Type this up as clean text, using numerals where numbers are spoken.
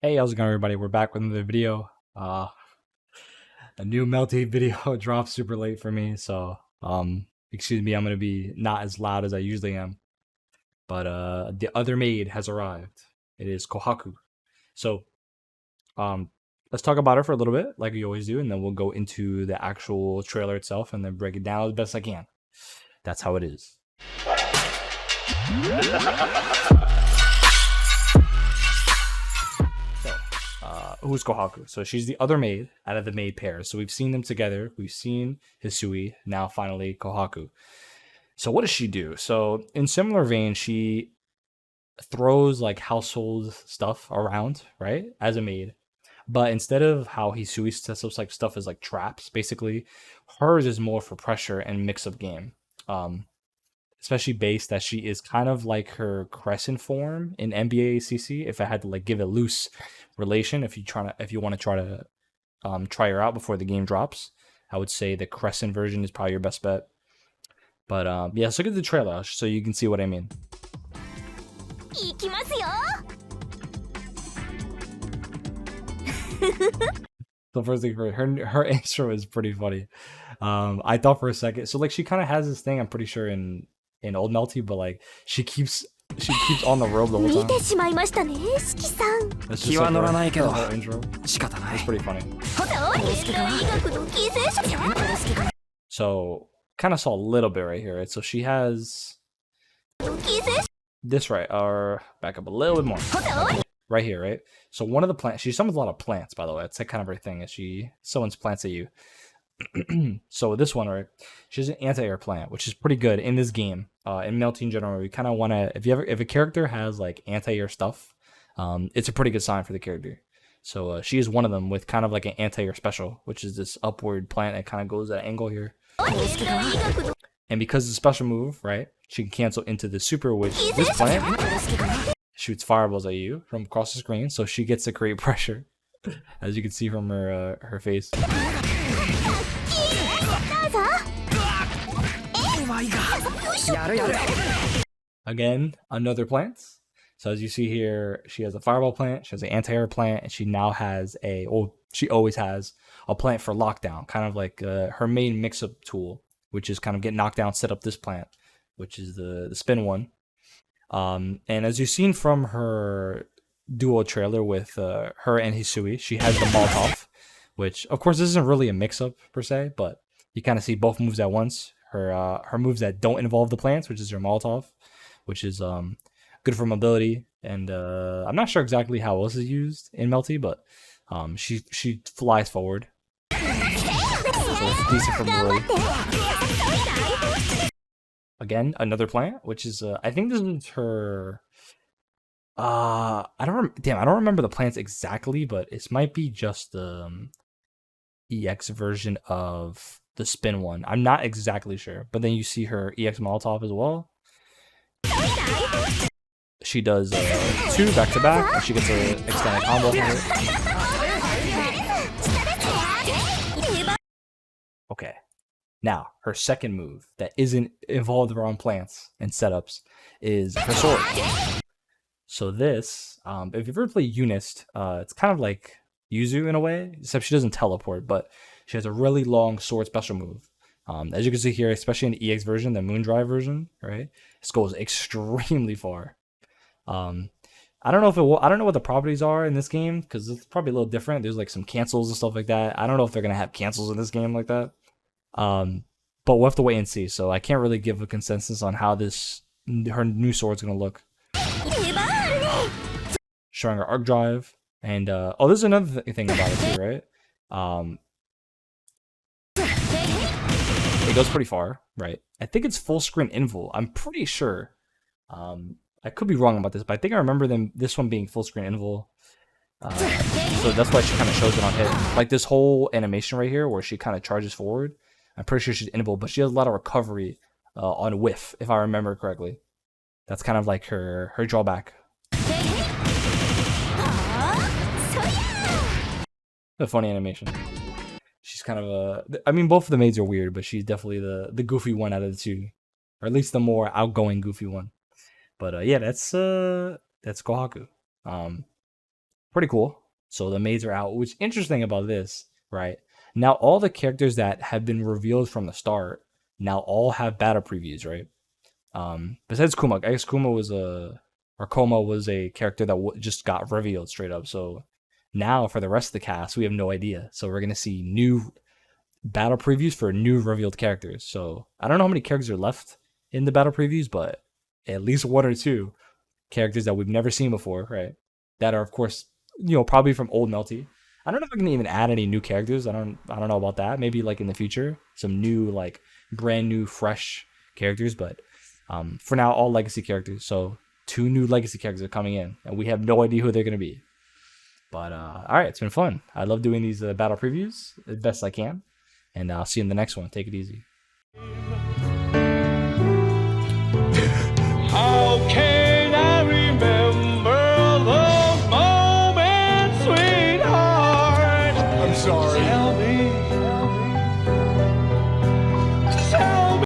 Hey, how's it going, everybody? We're back with another video. A new Melty video dropped super late for me, so excuse me. I'm gonna be not as loud as I usually am. But the other maid has arrived. It is Kohaku. So let's talk about her for a little bit, like we always do, and then we'll go into the actual trailer itself, and then break it down as best I can. That's how it is. Who's Kohaku? So she's the other maid out of the maid pair. So we've seen them together. We've seen Hisui. Now finally Kohaku. So what does she do? So in similar vein, she throws like household stuff around, right, as a maid. But instead of how Hisui sets up like stuff as like traps, basically, hers is more for pressure and mix up game. Especially based that she is kind of like her crescent form in NBA ACC. If I had to like give a loose relation, if you want to try her out before the game drops, I would say the crescent version is probably your best bet. But yeah, let's look at the trailer so you can see what I mean. The first thing for her intro is pretty funny. I thought for a second, so like she kind of has this thing. I'm pretty sure in old Melty, but like she keeps on the robe the whole time. That's just like her whole intro. It's pretty funny. So kind of saw a little bit right here, right? So she has this right, or back up a little bit more. Right here, right? So one of the plants, she summons a lot of plants, by the way. It's like kind of her thing, is she summons plants at you. So this one, right, she has an anti-air plant, which is pretty good in this game. In Melty in general, we kind of want to, if a character has like anti-air stuff, it's a pretty good sign for the character. So she is one of them with kind of like an anti-air special, which is this upward plant that kind of goes at an angle here. And because it's a special move, right, she can cancel into the super, which this plant shoots fireballs at you from across the screen, so she gets to create pressure, as you can see from her face. Again, another plant. So as you see here, she has a fireball plant, she has an anti-air plant, and she now has she always has a plant for lockdown, kind of like her main mix-up tool, which is kind of get knocked down, set up this plant, which is the spin one. And as you've seen from her duo trailer with her and Hisui, she has the Molotov, which of course this isn't really a mix-up per se, but you kind of see both moves at once. Her moves that don't involve the plants, which is her Molotov, which is good for mobility, and I'm not sure exactly how else is used in Melty, but she flies forward, so it's decent for mobility. Again, another plant, which is I think this is her. I don't remember the plants exactly, but it might be just the EX version of the spin one. I'm not exactly sure, but then you see her EX Molotov as well. She does 2 back to back, and she gets an extended combo for it. Okay. Now, her second move that isn't involved around plants and setups is her sword. So this, if you've ever played Unist, it's kind of like Yuzu in a way, except she doesn't teleport, but she has a really long sword special move. As you can see here, especially in the EX version, the Moondrive version, right? This goes extremely far. I don't know I don't know what the properties are in this game, because it's probably a little different. There's like some cancels and stuff like that. I don't know if they're gonna have cancels in this game like that. But we'll have to wait and see. So I can't really give a consensus on how her new sword's gonna look. Showing her arc drive, and there's another thing about it too, right? It goes pretty far, right? I think it's full screen invul. I'm pretty sure. I could be wrong about this, but I think I remember this one being full screen invul. So that's why she kind of shows it on hit. Like this whole animation right here, where she kind of charges forward. I'm pretty sure she's invul, but she has a lot of recovery on whiff, if I remember correctly. That's kind of like her drawback. A funny animation. She's kind of I mean, both of the maids are weird, but she's definitely the goofy one out of the two, or at least the more outgoing goofy one. But yeah, that's Kohaku. Pretty cool. So the maids are out. Which interesting about this, right? Now all the characters that have been revealed from the start now all have battle previews, right? Besides Kuma, I guess Kuma was or Koma was a character that just got revealed straight up. So now for the rest of the cast, we have no idea. So we're gonna see new battle previews for new revealed characters. So I don't know how many characters are left in the battle previews, but at least one or two characters that we've never seen before, right? That are of course, probably from old Melty. I don't know if I can even add any new characters. I don't know about that. Maybe like in the future, some new like brand new fresh characters, but for now all legacy characters. So 2 new legacy characters are coming in, and we have no idea who they're gonna be. But all right, it's been fun. I love doing these battle previews as best I can, and I'll see you in the next one. Take it easy. How can I remember the moment, sweetheart? I'm sorry. Tell me